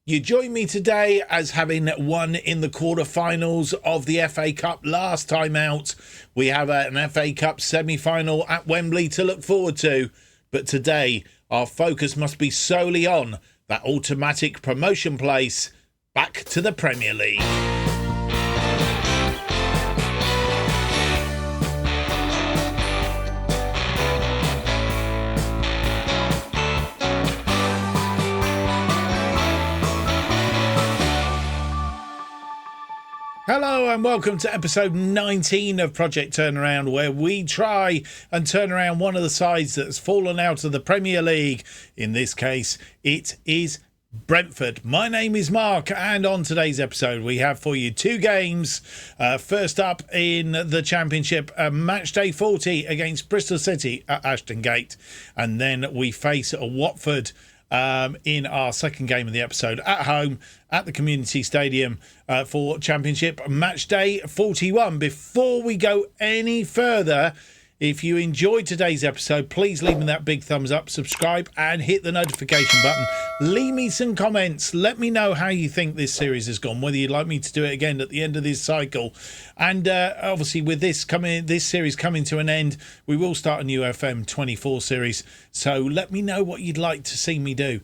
You join me today as having won in the quarterfinals of the FA Cup last time out. We have an FA Cup semi-final at Wembley to look forward to. But today, our focus must be solely on that automatic promotion place back to the Premier League. Hello and welcome to episode 19 of Project Turnaround, where we try and turn around one of the sides that's fallen out of the Premier League. In this case, it is Brentford. My name is Mark, and on today's episode we have for you two games. First up in the Championship, match day 40 against Bristol City at Ashton Gate, and then we face Watford in our second game of the episode at home at the Community Stadium for Championship match day 41. Before we go any further, if you enjoyed today's episode, please leave me that big thumbs up, subscribe and hit the notification button. Leave me some comments. Let me know how you think this series has gone, whether you'd like me to do it again at the end of this cycle. And obviously with this series coming to an end, we will start a new FM24 series. So let me know what you'd like to see me do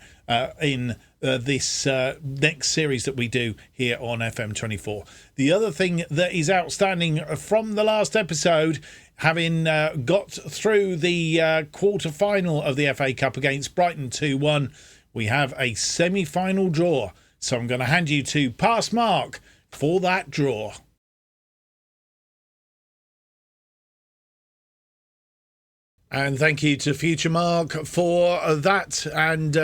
in this next series that we do here on FM24. The other thing that is outstanding from the last episode, having got through the quarter-final of the FA Cup against Brighton 2-1, we have a semi-final draw. So I'm going to hand you to Past Mark for that draw. And thank you to Future Mark for that. And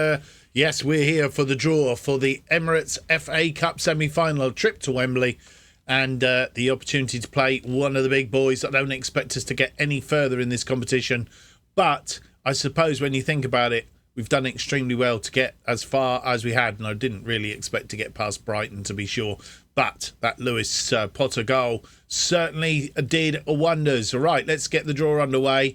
yes, we're here for the draw for the Emirates FA Cup semi-final trip to Wembley. And the opportunity to play one of the big boys. I don't expect us to get any further in this competition. But I suppose when you think about it, we've done extremely well to get as far as we had. And I didn't really expect to get past Brighton, to be sure. But that Lewis Potter goal certainly did wonders. All right, let's get the draw underway.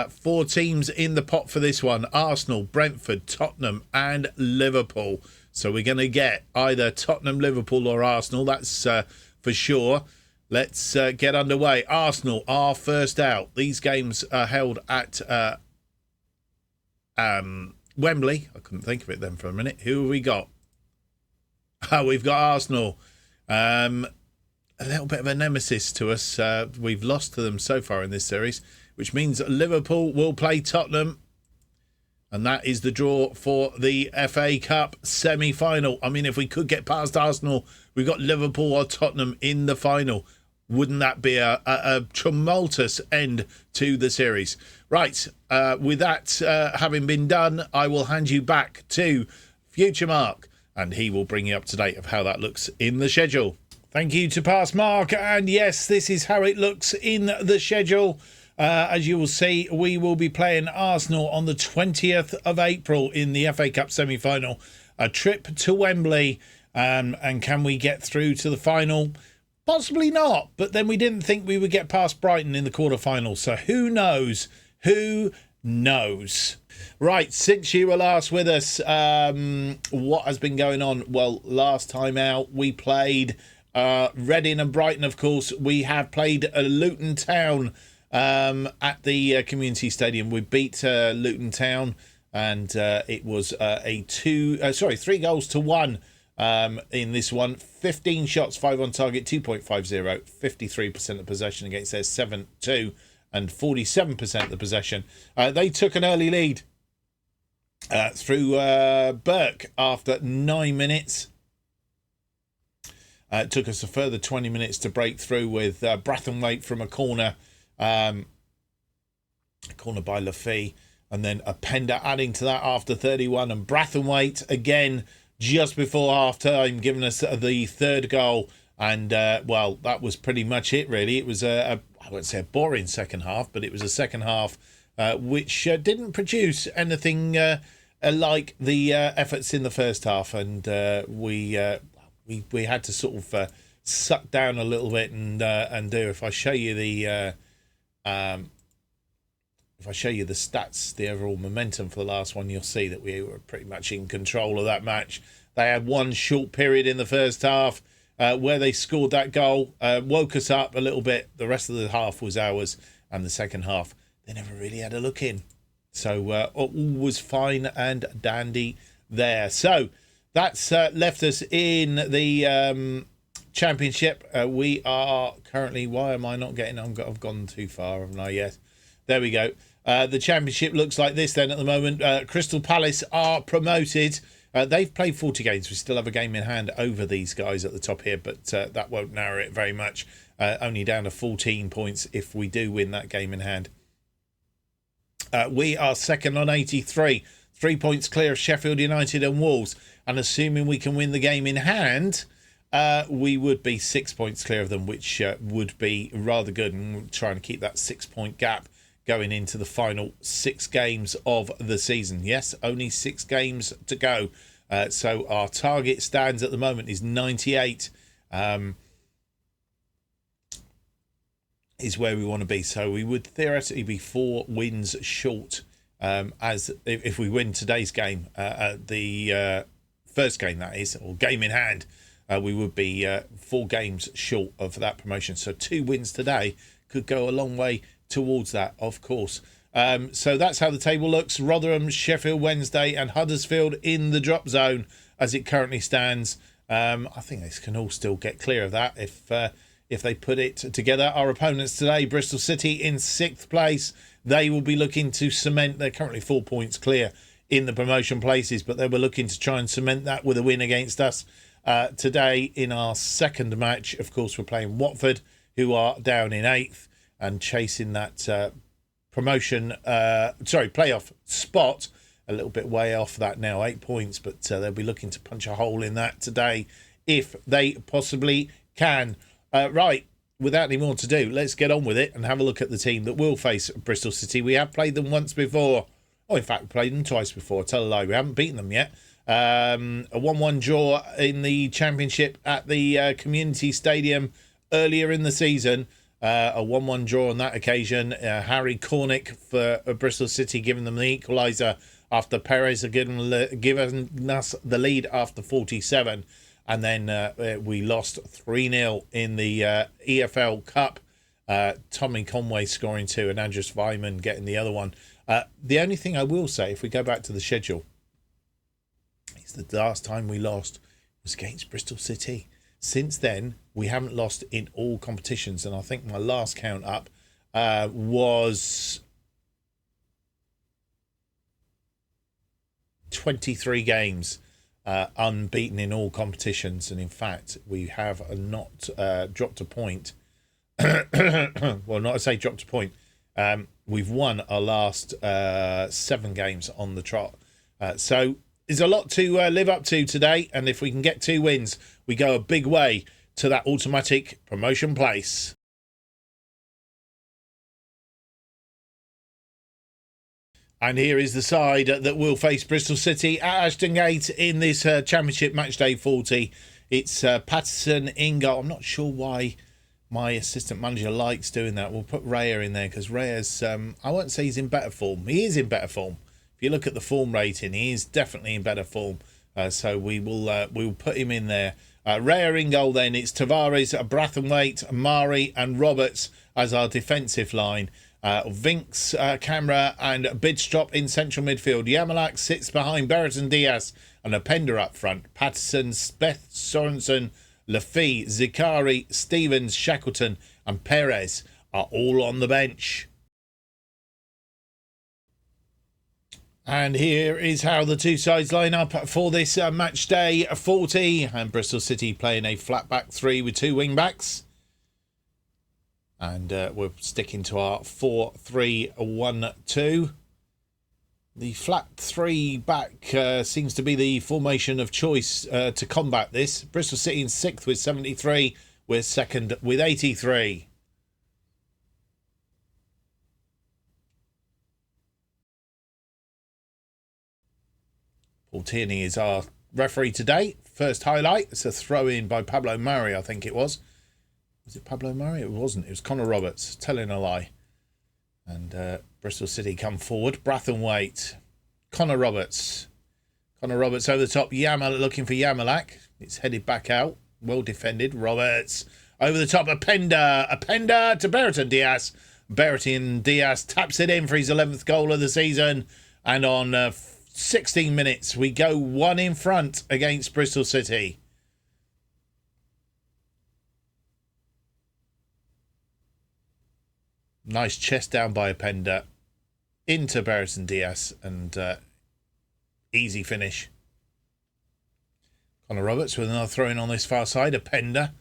4 teams in the pot for this one. Arsenal, Brentford, Tottenham and Liverpool. So we're going to get either Tottenham, Liverpool or Arsenal. That's for sure. Let's get underway. Arsenal are first out. These games are held at Wembley. I couldn't think of it then for a minute. Who have we got? We've got Arsenal. A little bit of a nemesis to us. We've lost to them so far in this series, which means that Liverpool will play Tottenham. And that is the draw for the FA Cup semi-final. I mean, if we could get past Arsenal, we've got Liverpool or Tottenham in the final. Wouldn't that be a tumultuous end to the series? Right, with that having been done, I will hand you back to Future Mark, and he will bring you up to date of how that looks in the schedule. Thank you to Past Mark, and yes, this is how it looks in the schedule. As you will see, we will be playing Arsenal on the 20th of April in the FA Cup semi-final. A trip to Wembley, and can we get through to the final? Possibly not, but then we didn't think we would get past Brighton in the quarter-final, so who knows? Who knows? Right, since you were last with us, what has been going on? Well, last time out, we played Reading and Brighton, of course. We have played Luton Town at the Community Stadium. We beat Luton Town, and it was 3-1 in this one. 15 shots, 5 on target, 2.50, 53% of possession against their 7-2 and 47% of the possession. They took an early lead through Burke after 9 minutes. It took us a further 20 minutes to break through with Brathwaite from a corner. Corner by Lafay, and then a Pender adding to that after 31, and Brathwaite again just before half time giving us the third goal. And well, that was pretty much it really. It was I wouldn't say a boring second half, but it was a second half which didn't produce anything like the efforts in the first half, and we had to sort of suck down a little bit and do. If I show you the stats, the overall momentum for the last one, you'll see that we were pretty much in control of that match. They had one short period in the first half where they scored that goal, woke us up a little bit. The rest of the half was ours, and the second half, they never really had a look in. So all was fine and dandy there. So that's left us in the Championship. We are currently... Why am I not getting... I've gone too far, haven't I? Yes. There we go. The Championship looks like this then at the moment. Crystal Palace are promoted. They've played 40 games. We still have a game in hand over these guys at the top here, but that won't narrow it very much. Only down to 14 points if we do win that game in hand. We are second on 83. 3 points clear of Sheffield United and Wolves. And assuming we can win the game in hand, we would be 6 points clear of them, which would be rather good. And trying to keep that 6 point gap going into the final 6 games of the season. Yes, only 6 games to go. So our target stands at the moment is 98. Is where we want to be. So we would theoretically be 4 wins short as if we win today's game, the first game that is, or game in hand, we would be 4 games short of that promotion. So 2 wins today could go a long way towards that, of course. So that's how the table looks. Rotherham, Sheffield Wednesday and Huddersfield in the drop zone as it currently stands. I think this can all still get clear of that if they put it together. Our opponents today, Bristol City in 6th place. They will be looking to cement. They're currently 4 points clear in the promotion places, but they were looking to try and cement that with a win against us today in our second match. Of course, we're playing Watford, who are down in 8th and chasing that playoff spot. A little bit way off that now, 8 points, but they'll be looking to punch a hole in that today if they possibly can. Right, without any more to do, let's get on with it and have a look at the team that will face Bristol City. We have played them once before. Oh, in fact, we played them twice before. Tell a lie, we haven't beaten them yet. A 1-1 draw in the Championship at the Community Stadium earlier in the season. A 1-1 draw on that occasion. Harry Cornick for Bristol City giving them the equaliser after Perez had given us the lead after 47. And then we lost 3-0 in the EFL Cup. Tommy Conway scoring 2 and Andreas Weimann getting the other one. The only thing I will say, if we go back to the schedule, is the last time we lost was against Bristol City. Since then, we haven't lost in all competitions. And I think my last count up was 23 games. Unbeaten in all competitions, and in fact we have not dropped a point. Well, not to say dropped a point, we've won our last 7 games on the trot, so there's a lot to live up to today, and if we can get 2 wins we go a big way to that automatic promotion place. And here is the side that will face Bristol City at Ashton Gate in this Championship Match Day 40. It's Patterson in goal. I'm not sure why my assistant manager likes doing that. We'll put Raya in there because Raya's, I won't say he's in better form. He is in better form. If you look at the form rating, he is definitely in better form. So we will put him in there. Raya in goal then. It's Tavares, Brathwaite, Mari and Roberts as our defensive line. Vinks, Camera and Bidstrop in central midfield. Yamalak sits behind Berreton Diaz and Openda up front. Patterson, Speth, Sorensen, Lafee, Zikari, Stevens, Shackleton and Perez are all on the bench. And here is how the two sides line up for this match day 40. And Bristol City playing a flat back 3 with 2 wing backs. And we're sticking to our 4-3-1-2. The flat 3 back seems to be the formation of choice to combat this. Bristol City in 6th with 73. We're 2nd with 83. Paul Tierney is our referee today. First highlight, it's a throw-in by Pablo Murray, I think it was. Was it Pablo Murray? It wasn't. It was Connor Roberts. Telling a lie. And Bristol City come forward. Brathwaite. Connor Roberts. Connor Roberts over the top. Yamal looking for Yamalak. It's headed back out. Well defended. Roberts over the top. Apenda to Brereton Diaz. Brereton Diaz taps it in for his 11th goal of the season. And on 16 minutes, we go 1 in front against Bristol City. Nice chest down by Apenda into Brereton Diaz, and easy finish. Connor Roberts with another throw in on this far side. Apenda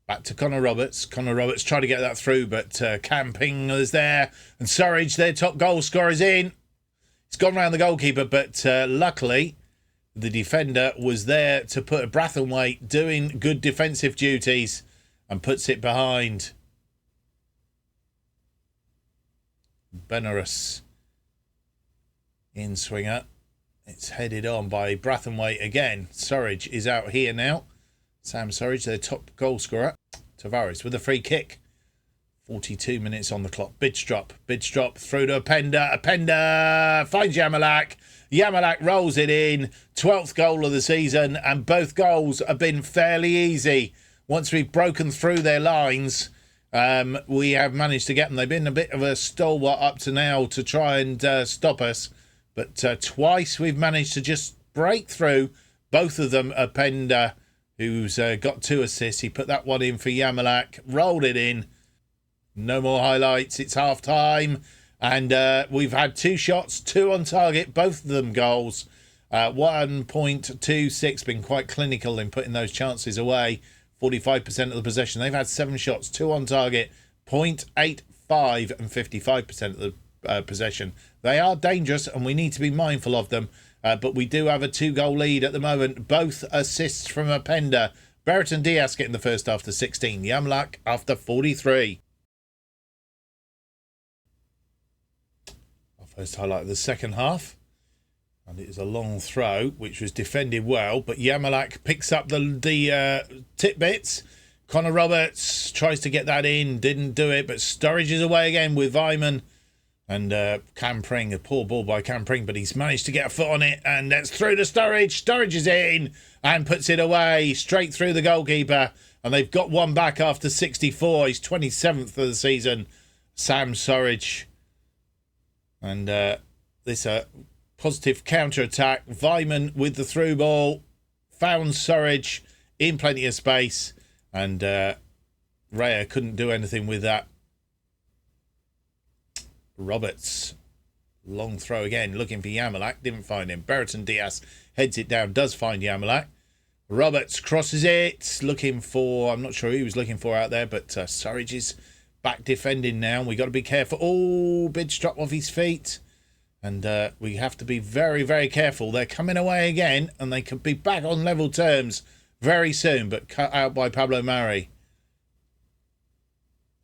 back to Connor Roberts. Connor Roberts tried to get that through, but Camping is there, and Surridge, their top goal scorer, is in. It's gone round the goalkeeper, but luckily the defender was there to put a Brathwaite doing good defensive duties and puts it behind. Benares in swinger. It's headed on by Brathwaite again. Surridge is out here now. Sam Surridge, their top goal scorer. Tavares with a free kick. 42 minutes on the clock. Bidstrop through to Apenda. Apenda finds Yamalak. Yamalak rolls it in. 12th goal of the season, and both goals have been fairly easy. Once we've broken through their lines, we have managed to get them. They've been a bit of a stalwart up to now to try and stop us. But twice we've managed to just break through. Both of them, Apenda, who's got 2 assists. He put that one in for Yamalak, rolled it in. No more highlights. It's half time. And we've had 2 shots, 2 on target, both of them goals. 1.26, been quite clinical in putting those chances away. 45% of the possession. They've had 7 shots, 2 on target, 0.85 and 55% of the possession. They are dangerous and we need to be mindful of them. But we do have a 2-goal lead at the moment. Both assists from Apenda. Brereton Diaz getting the first after 16. Yamalak after 43. Our first highlight of the second half. And it is a long throw, which was defended well. But Yamalak picks up the titbits. Connor Roberts tries to get that in. Didn't do it, but Sturridge is away again with Vyman. And Campring, a poor ball by Campring, but he's managed to get a foot on it. And that's through to Sturridge. Sturridge is in and puts it away straight through the goalkeeper. And they've got one back after 64. He's 27th of the season, Sam Sturridge. And this positive counter-attack. Vyman with the through ball. Found Surridge in plenty of space. And Raya couldn't do anything with that. Roberts. Long throw again. Looking for Yamalak. Didn't find him. Brereton Diaz heads it down. Does find Yamalak. Roberts crosses it. Looking for... I'm not sure who he was looking for out there. But Surridge is back defending now. We got to be careful. Oh, Bidstrop off his feet. And we have to be very, very careful. They're coming away again, and they could be back on level terms very soon, but cut out by Pablo Mari.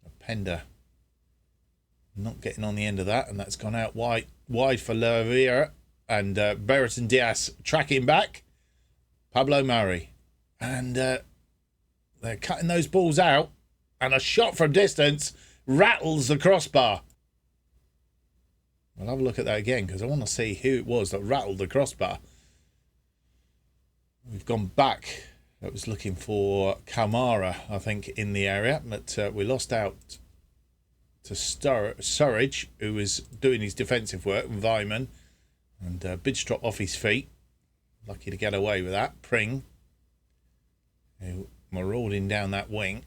Apenda not getting on the end of that, and that's gone out wide for Lavera. And Brereton Diaz tracking back. Pablo Mari. And they're cutting those balls out, and a shot from distance rattles the crossbar. I'll have a look at that again because I want to see who it was that rattled the crossbar. We've gone back. I was looking for Kamara, I think, in the area. But we lost out to Surridge, who was doing his defensive work, and Vyman. And Bidstrop off his feet. Lucky to get away with that. Pring, who marauding down that wing.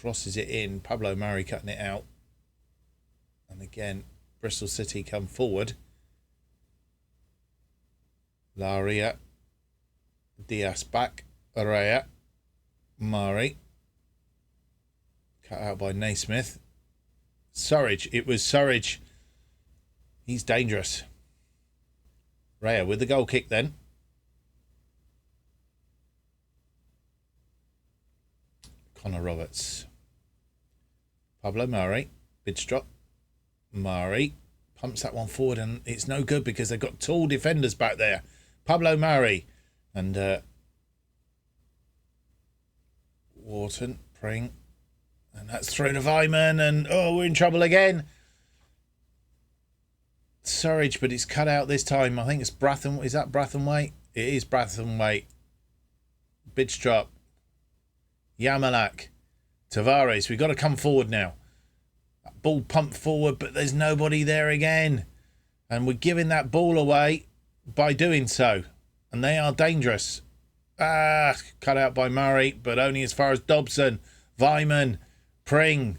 Crosses it in. Pablo Mari cutting it out. And again... Bristol City come forward. Laria. Diaz back. Araya. Mari. Cut out by Naismith. Surridge. It was Surridge. He's dangerous. Raya with the goal kick then. Connor Roberts. Pablo Mari. Bidstrop. Mari pumps that one forward, and it's no good because they've got tall defenders back there. Pablo Mari and Wharton, Pring, and that's through to Vyman, and oh, we're in trouble again. Surridge, but it's cut out this time. I think it's Brathwaite. Is that Brathwaite? It is Brathwaite. Bidstrup. Yamalak. Tavares. We've got to come forward now. That ball pumped forward, but there's nobody there again. And we're giving that ball away by doing so. And they are dangerous. Cut out by Murray, but only as far as Dobson. Vyman. Pring.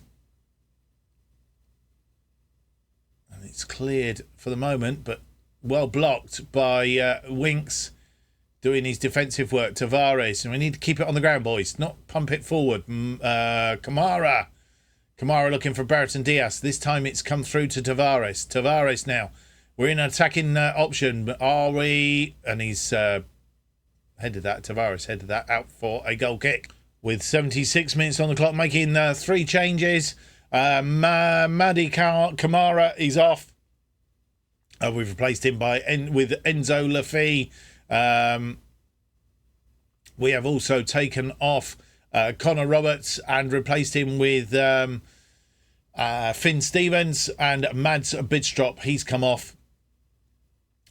And it's cleared for the moment, but well blocked by Winks doing his defensive work. Tavares. And we need to keep it on the ground, boys. Not pump it forward. Kamara. Kamara looking for Brereton Diaz. This time it's come through to Tavares. Tavares now. We're in an attacking option. But are we? And he's headed that. Tavares headed that out for a goal kick. With 76 minutes on the clock, making 3 changes. Madi Kamara is off. We've replaced him with Enzo Lafay. We have also taken off Connor Roberts and replaced him with Finn Stevens and Mads Bidstrup. He's come off.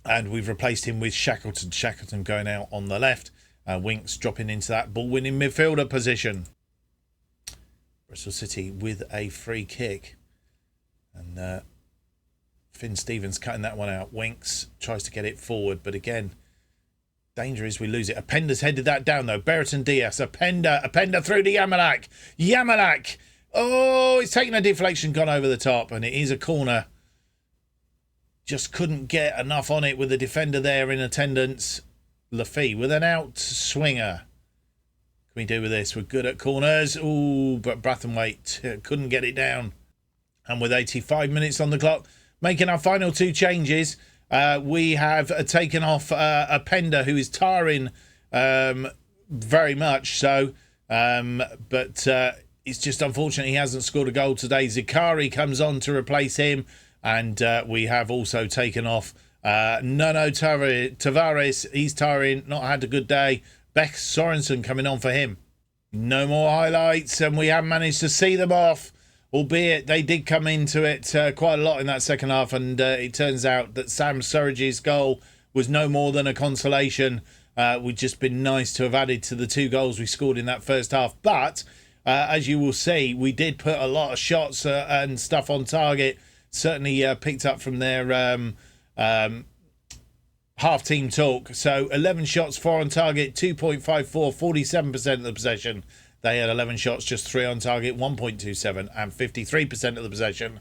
And we've replaced him with Shackleton. Shackleton going out on the left. Winks dropping into that ball-winning midfielder position. Bristol City with a free kick. And Finn Stevens cutting that one out. Winks tries to get it forward. But again, danger is we lose it. Apenda's headed that down, though. Brereton Diaz. Apenda through to Yamalak. Yamalak. Oh, it's taken a deflection, gone over the top. And it is a corner. Just couldn't get enough on it with the defender there in attendance. Lafay with an out swinger. What can we do with this? We're good at corners. Ooh, but Brathwaite couldn't get it down. And with 85 minutes on the clock, making our final 2 changes, we have taken off Apenda, who is tiring very much so. But it's just unfortunate he hasn't scored a goal today. Zikari comes on to replace him. And we have also taken off Nuno Tavares. He's tiring, not had a good day. Beck Sorensen coming on for him. No more highlights, and we have managed to see them off. Albeit they did come into it quite a lot in that second half. And it turns out that Sam Surridge's goal was no more than a consolation. We've just been nice to have added to the 2 goals we scored in that first half. But as you will see, we did put a lot of shots and stuff on target. Certainly picked up from their half-team talk. So 11 shots, 4 on target, 2.54, 47% of the possession. They had 11 shots, just 3 on target, 1.27 and 53% of the possession.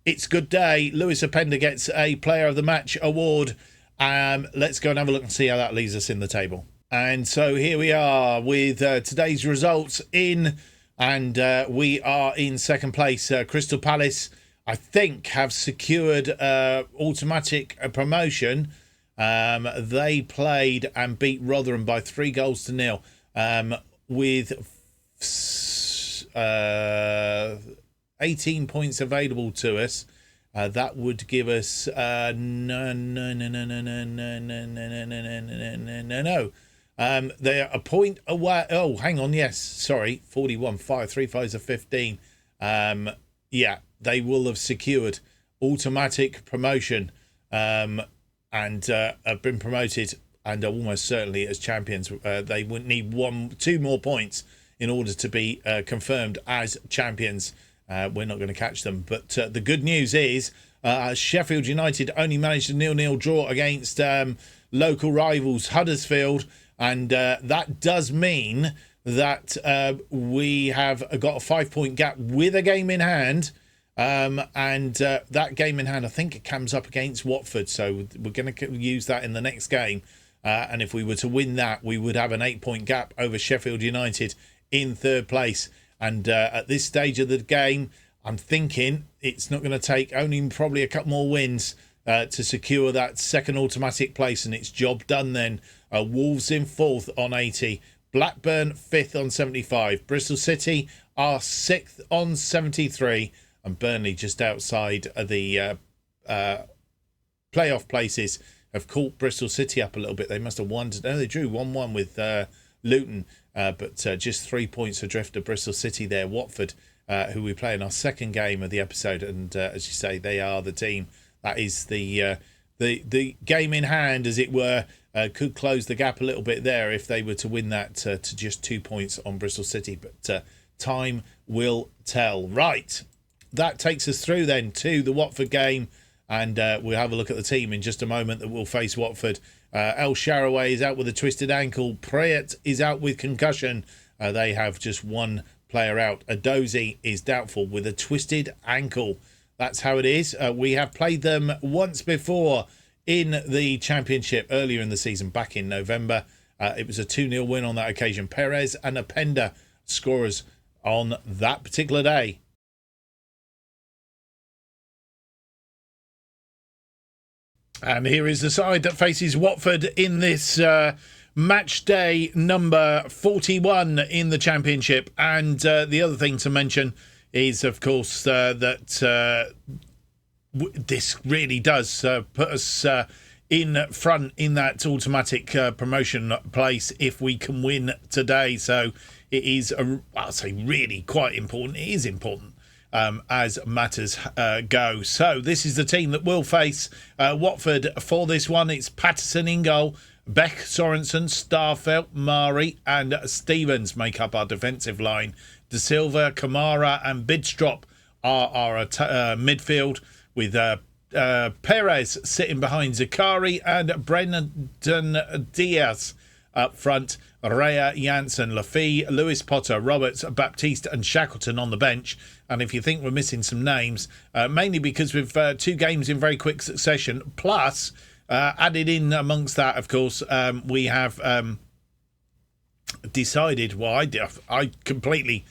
It's good day. Lewis Apenda gets a Player of the Match award. Let's go and have a look and see how that leaves us in the table. And so here we are with today's results in. And we are in second place. Crystal Palace, I think, have secured automatic promotion. They played and beat Rotherham by 3-0 with 18 points available to us. That would give us they're a point away. Oh, hang on, yes, sorry, 41, 5, 3 5s are 15. Yeah, they will have secured automatic promotion and have been promoted and are almost certainly as champions. They would need 2 more points in order to be confirmed as champions. We're not going to catch them. But the good news is Sheffield United only managed a 0-0 draw against local rivals Huddersfield. And that does mean that we have got a 5-point gap with a game in hand. That game in hand, I think it comes up against Watford. So we're going to use that in the next game. And if we were to win that, we would have an 8-point gap over Sheffield United in third place. And at this stage of the game, I'm thinking it's not going to take only probably a couple more wins to secure that second automatic place. And it's job done then. Wolves in 4th on 80. Blackburn 5th on 75. Bristol City are 6th on 73. And Burnley just outside the playoff places have caught Bristol City up a little bit. They must have won. No, they drew 1-1 with Luton. But just 3 points adrift of Bristol City there. Watford, who we play in our second game of the episode. And as you say, they are the team that is the game in hand, as it were. Could close the gap a little bit there if they were to win that to just 2 points on Bristol City. But time will tell. Right, that takes us through then to the Watford game. And we'll have a look at the team in just a moment that will face Watford. El Shaarawy is out with a twisted ankle. Prayet is out with concussion. They have just one player out. Adozi is doubtful with a twisted ankle. That's how it is. We have played them once before in the Championship earlier in the season, back in November. It was a 2-0 win on that occasion. Perez and Openda scorers on that particular day. And here is the side that faces Watford in this match day number 41 in the Championship. And the other thing to mention is, of course, that this really does put us in front in that automatic promotion place if we can win today. So it is, I'll say, really quite important. It is important. As matters go. So this is the team that will face Watford for this one. It's Patterson in goal. Beck, Sorensen, Starfelt, Mari and Stevens make up our defensive line. De Silva, Kamara and Bidstrop are our midfield, with Perez sitting behind Zakari and Brendan Diaz up front. Raya, Janssen, Lafie, Lewis Potter, Roberts, Baptiste and Shackleton on the bench. And if you think we're missing some names, mainly because we've 2 games in very quick succession, plus added in amongst that, of course, we have decided, well, I completely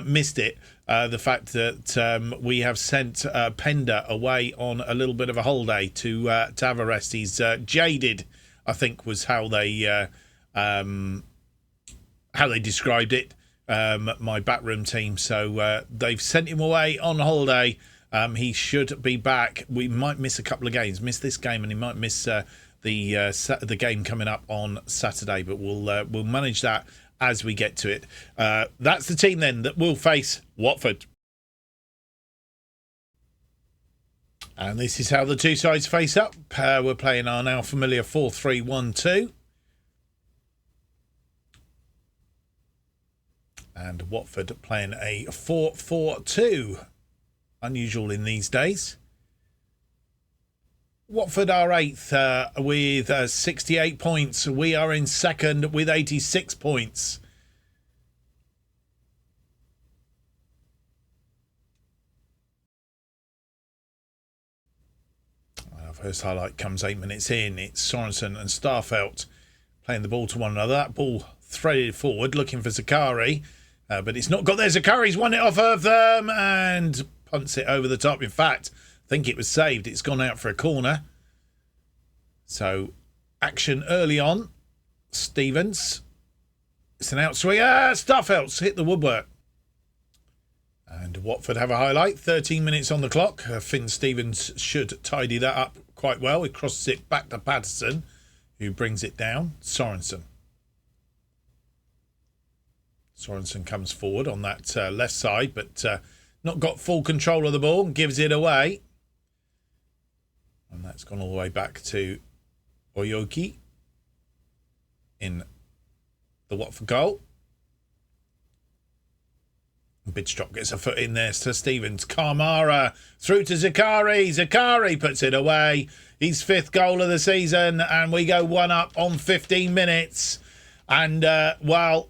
missed it, the fact that we have sent Pender away on a little bit of a holiday to have a rest. He's jaded, I think was how they described it, my backroom team. So they've sent him away on holiday. He should be back. We might miss a couple of games, miss this game, and he might miss the game coming up on Saturday. But we'll manage that as we get to it. That's the team then that will face Watford. And this is how the two sides face up. We're playing our now familiar 4-3-1-2. And Watford playing a 4-4-2. Unusual in these days. Watford are 8th with 68 points. We are in 2nd with 86 points. Our first highlight comes 8 minutes in. It's Sorensen and Starfelt playing the ball to one another. That ball threaded forward, looking for Zakari. But it's not got there. Zakari's won it off of them and punts it over the top. In fact, I think it was saved. It's gone out for a corner. So, action early on. Stevens. It's an outswing. Starfelt's hit the woodwork. And Watford have a highlight. 13 minutes on the clock. Finn Stevens should tidy that up quite well. He crosses it back to Patterson, who brings it down. Sorensen. Sorensen comes forward on that left side, but not got full control of the ball and gives it away. And that's gone all the way back to Oyoki in the Watford goal. Bidstrop gets a foot in there to Stevens. Kamara through to Zakari. Zakari puts it away. His 5th goal of the season, and we go 1-up on 15 minutes. And, well,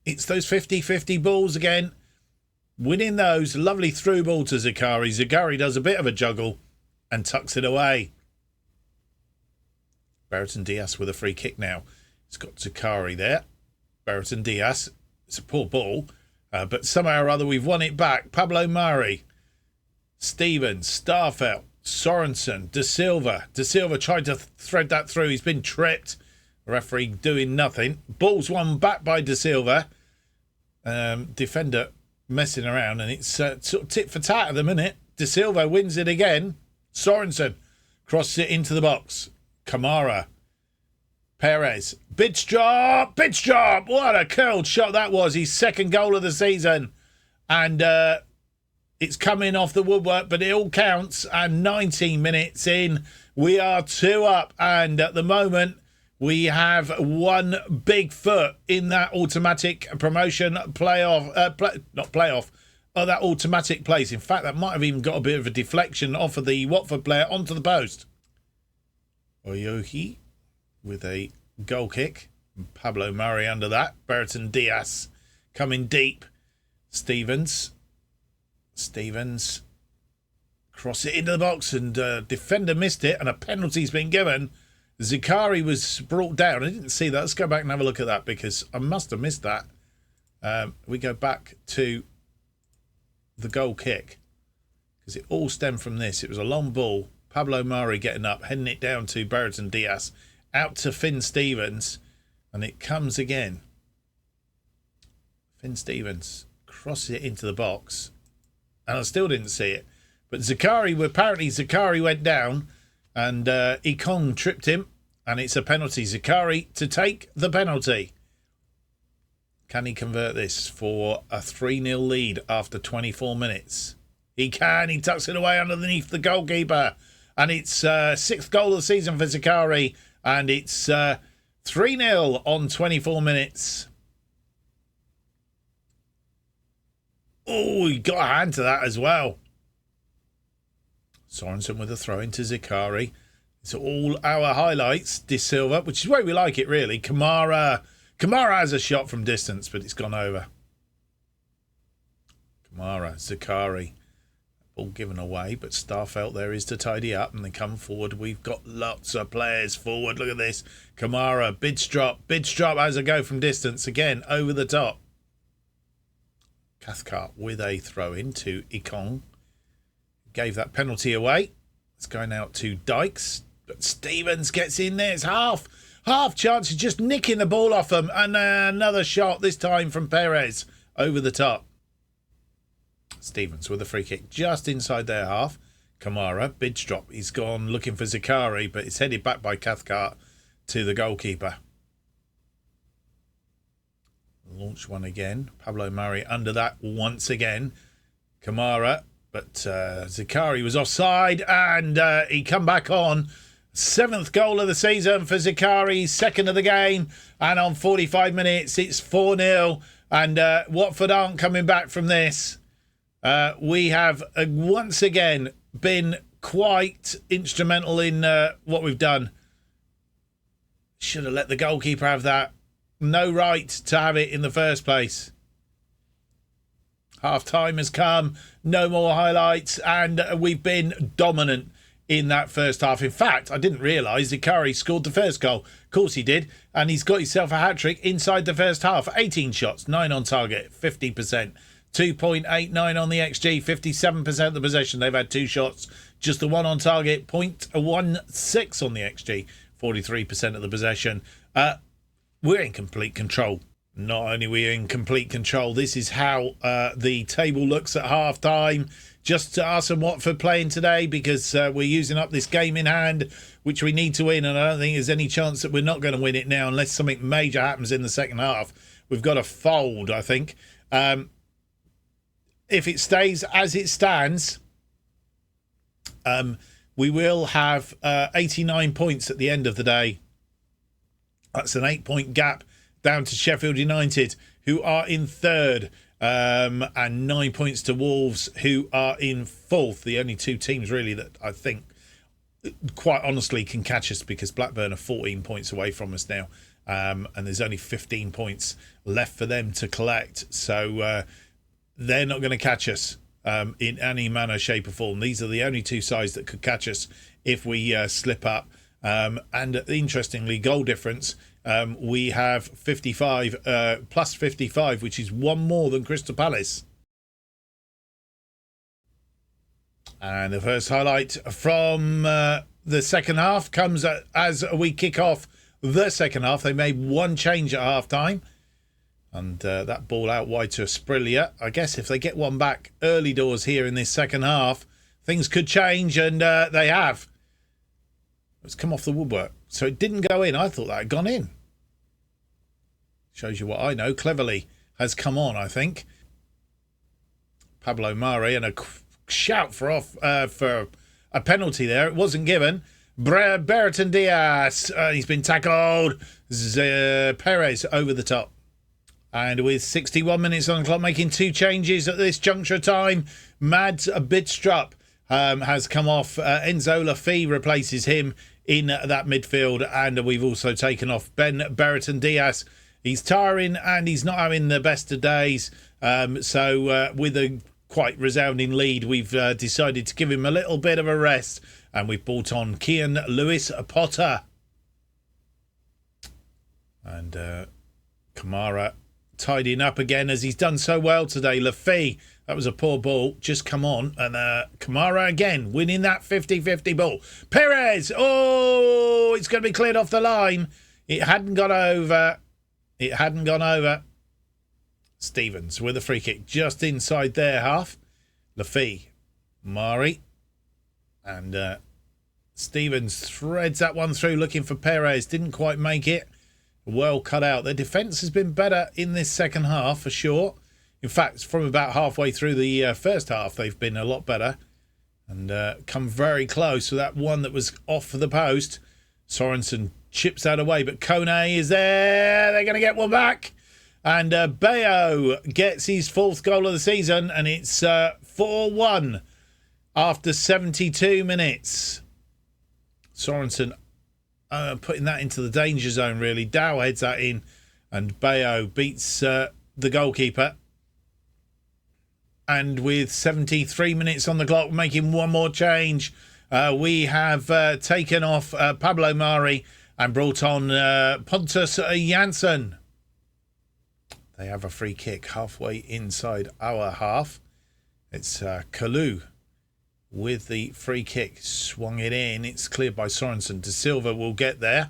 it's those 50-50 balls again. Winning those. Lovely through ball to Zakari. Zakari does a bit of a juggle and tucks it away. Brereton Diaz with a free kick now. It's got Zakari there. Brereton Diaz. It's a poor ball. But somehow or other we've won it back. Pablo Mari. Stevens. Starfelt. Sorensen. De Silva. De Silva tried to thread that through. He's been tripped. Referee doing nothing. Ball's won back by De Silva. Defender messing around, and it's sort of tit for tat at the minute. De Silva wins it again. Sorensen crosses it into the box. Kamara. Perez. Bidstrop. What a curled shot that was. His 2nd goal of the season. and it's coming off the woodwork, but it all counts. And 19 minutes in, we are 2 up, and at the moment we have one big foot in that automatic promotion that automatic place. In fact, that might have even got a bit of a deflection off of the Watford player onto the post. Oyohi with a goal kick. Pablo Murray under that. Brereton Diaz coming deep. Stevens cross it into the box, and defender missed it, and a penalty's been given. Zakari was brought down. I didn't see that. Let's go back and have a look at that, because I must have missed that. We go back to the goal kick, because it all stemmed from this. It was a long ball. Pablo Murray getting up, heading it down to Brereton Diaz, out to Finn Stevens, and it comes again. Finn Stevens crosses it into the box, and I still didn't see it. But Zakari went down, and Ikong tripped him, and it's a penalty. Zakari to take the penalty. Can he convert this for a 3-0 lead after 24 minutes? He can. He tucks it away underneath the goalkeeper. And it's 6th goal of the season for Zakari. And it's 3-0 on 24 minutes. Oh, he got a hand to that as well. Sorensen with a throw into Zakari. It's all our highlights. De Silva, which is the way we like it, really. Kamara has a shot from distance, but it's gone over. Kamara, Zakari. Ball given away, but Starfelt there is to tidy up, and they come forward. We've got lots of players forward. Look at this. Kamara, Bidstrop has a go from distance. Again, over the top. Cathcart with a throw in to Ikong. Gave that penalty away. It's going out to Dykes. But Stevens gets in there. It's half chance of just nicking the ball off him. And another shot, this time from Perez. Over the top. Stevens with a free kick just inside their half. Kamara, Bidstrop. He's gone looking for Zakari, but it's headed back by Cathcart to the goalkeeper. Launch one again. Pablo Murray under that once again. Kamara, but Zakari was offside, and he come back on. 7th goal of the season for Zakari, 2nd of the game, and on 45 minutes it's 4-0, and Watford aren't coming back from this. We have once again been quite instrumental in what we've done. Should have let the goalkeeper have that. No right to have it in the first place. Half time has come, no more highlights, and we've been dominant in that first half. In fact, I didn't realise Zakari scored the first goal. Of course he did, and he's got himself a hat-trick inside the first half. 18 shots, 9 on target, 50%. 2.89 on the XG, 57% of the possession. They've had 2 shots, just the 1 on target, 0.16 on the XG, 43% of the possession. We're in complete control. Not only are we in complete control, this is how the table looks at half-time. Just us and Watford playing today, because we're using up this game in hand, which we need to win, and I don't think there's any chance that we're not going to win it now unless something major happens in the second half. We've got to fold, I think. If it stays as it stands, we will have 89 points at the end of the day. That's an 8-point gap down to Sheffield United, who are in 3rd, and 9 points to Wolves, who are in 4th. The only 2 teams really that I think quite honestly can catch us, because Blackburn are 14 points away from us now, and there's only 15 points left for them to collect. So they're not going to catch us in any manner, shape or form. These are the only 2 sides that could catch us if we slip up. And interestingly, goal difference, we have 55 plus 55, which is 1 more than Crystal Palace. And the first highlight from the second half comes as we kick off the second half. They made 1 change at half time, and that ball out wide to Asprilla. I guess if they get 1 back early doors here in this second half, things could change, and they have. It's come off the woodwork, so it didn't go in. I thought that had gone in. Shows you what I know. Cleverly has come on, I think. Pablo Mari, and a shout for a penalty there. It wasn't given. Brereton Diaz, he's been tackled. Perez over the top. And with 61 minutes on the clock, making 2 changes at this juncture time, Mads Bidstrup has come off. Enzo Lafay replaces him in that midfield. And we've also taken off Ben Brereton Diaz. He's tiring and he's not having the best of days. So with a quite resounding lead, we've decided to give him a little bit of a rest. And we've brought on Kian Lewis Potter. And Kamara tidying up again as he's done so well today. Lafay, that was a poor ball, just come on. And Kamara again, winning that 50-50 ball. Perez, oh, it's going to be cleared off the line. It hadn't gone over. Stevens with a free kick just inside their half. Lafay, Mari, and Stevens threads that one through looking for Perez. Didn't quite make it. Well cut out. Their defence has been better in this second half for sure. In fact, from about halfway through the first half, they've been a lot better and come very close to that one that was off the post. Sorensen chips that away, but Kone is there. They're going to get one back. And Bayo gets his 4th goal of the season, and it's 4-1 after 72 minutes. Sorensen putting that into the danger zone, really. Dow heads that in, and Bayo beats the goalkeeper. And with 73 minutes on the clock, making one more change, we have taken off Pablo Mari and brought on Pontus Jansson. They have a free kick halfway inside our half. It's Kalu with the free kick. Swung it in. It's cleared by Sorensen. De Silva will get there.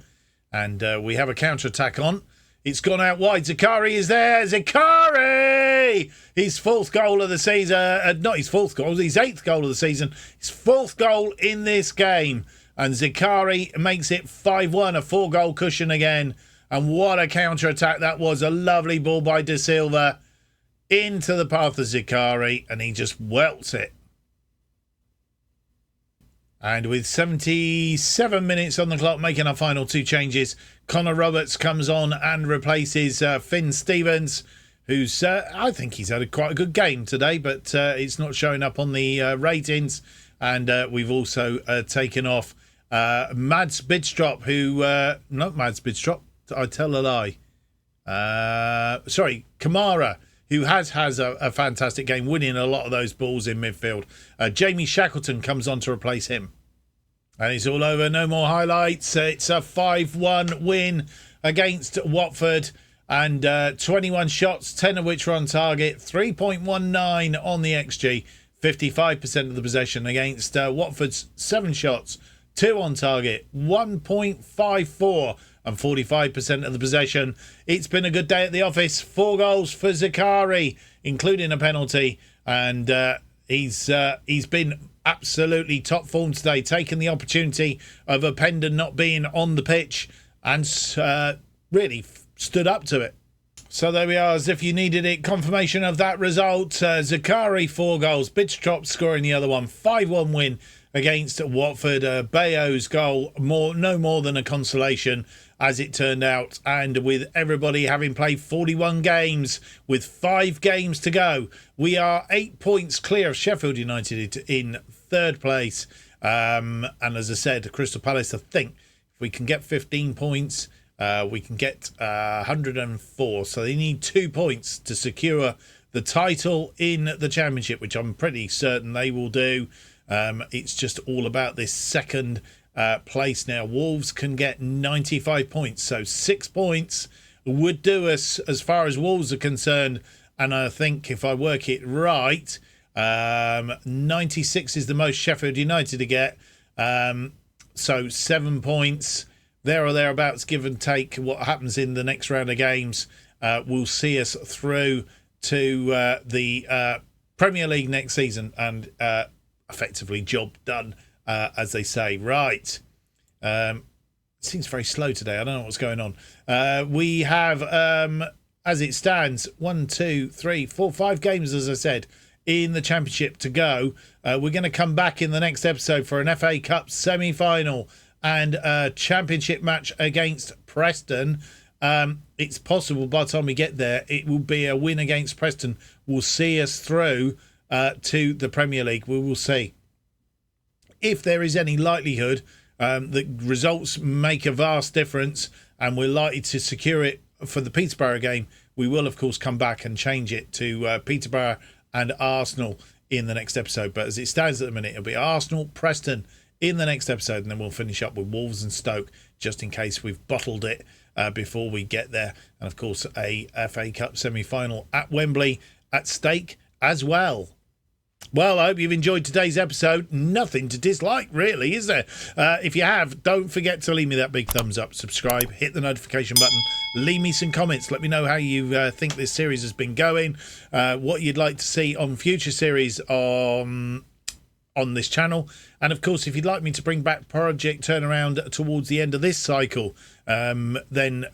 And we have a counter-attack on. It's gone out wide. Zakari is there. Zakari! His 4th goal of the season. Not his 4th goal. His 8th goal of the season. His 4th goal in this game. And Zakari makes it 5-1. A 4-goal cushion again. And what a counter-attack that was. A lovely ball by De Silva into the path of Zakari. And he just welts it. And with 77 minutes on the clock, making our final 2 changes, Connor Roberts comes on and replaces Finn Stevens, who's, I think he's had quite a good game today, but it's not showing up on the ratings. And we've also taken off Mads Bidstrup, who, not Mads Bidstrup, I tell a lie. Kamara, who has a fantastic game, winning a lot of those balls in midfield. Jamie Shackleton comes on to replace him. And it's all over. No more highlights. It's a 5-1 win against Watford. And 21 shots, 10 of which were on target. 3.19 on the XG. 55% of the possession against Watford's 7 shots, 2 on target. 1.54 and 45% of the possession. It's been a good day at the office. 4 goals for Zakari, including a penalty. And he's been absolutely top form today, taking the opportunity of Openda not being on the pitch and really stood up to it. So there we are, as if you needed it. Confirmation of that result. Zakari 4 goals, Bidstrup scoring the other one. 5-1 win against Watford. Bayo's goal, no more than a consolation, as it turned out. And with everybody having played 41 games, with 5 games to go, we are 8 points clear of Sheffield United in 3rd place. And as I said, Crystal Palace, I think if we can get 15 points, we can get 104. So they need 2 points to secure the title in the Championship, which I'm pretty certain they will do. It's just all about this second place now. Wolves can get 95 points, so 6 points would do us as far as Wolves are concerned. And I think if I work it right, 96 is the most Sheffield United to get. So 7 points there or thereabouts, give and take. What happens in the next round of games will see us through to the Premier League next season, and effectively job done, as they say. Right. It seems very slow today. I don't know what's going on. We have, as it stands, 1, 2, 3, 4, 5 games, as I said. in the Championship to go. We're going to come back in the next episode for an FA Cup semi-final and a Championship match against Preston. It's possible by the time we get there, it will be a win against Preston will see us through to the Premier League. We will see. If there is any likelihood that results make a vast difference and we're likely to secure it for the Peterborough game, we will, of course, come back and change it to Peterborough and Arsenal in the next episode. But as it stands at the minute, it'll be Arsenal, Preston in the next episode, and then we'll finish up with Wolves and Stoke, just in case we've bottled it before we get there. And, of course, a FA Cup semi-final at Wembley at stake as well. Well, I hope you've enjoyed today's episode. Nothing to dislike, really, is there? If you have, don't forget to leave me that big thumbs up, subscribe, hit the notification button, leave me some comments. Let me know how you think this series has been going, what you'd like to see on future series on this channel. And, of course, if you'd like me to bring back Project Turnaround towards the end of this cycle, then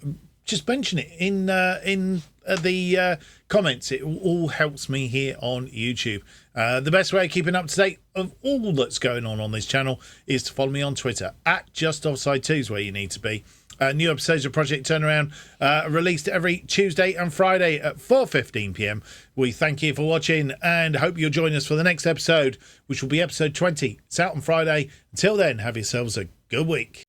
just mention it in the comments. It all helps me here on YouTube. The best way of keeping up to date of all that's going on this channel is to follow me on Twitter at JustOffsideFM is where you need to be. New episodes of Project Turnaround are released every Tuesday and Friday at 4:15 p.m. We thank you for watching and hope you'll join us for the next episode, which will be episode 20. It's out on Friday. Until then, have yourselves a good week.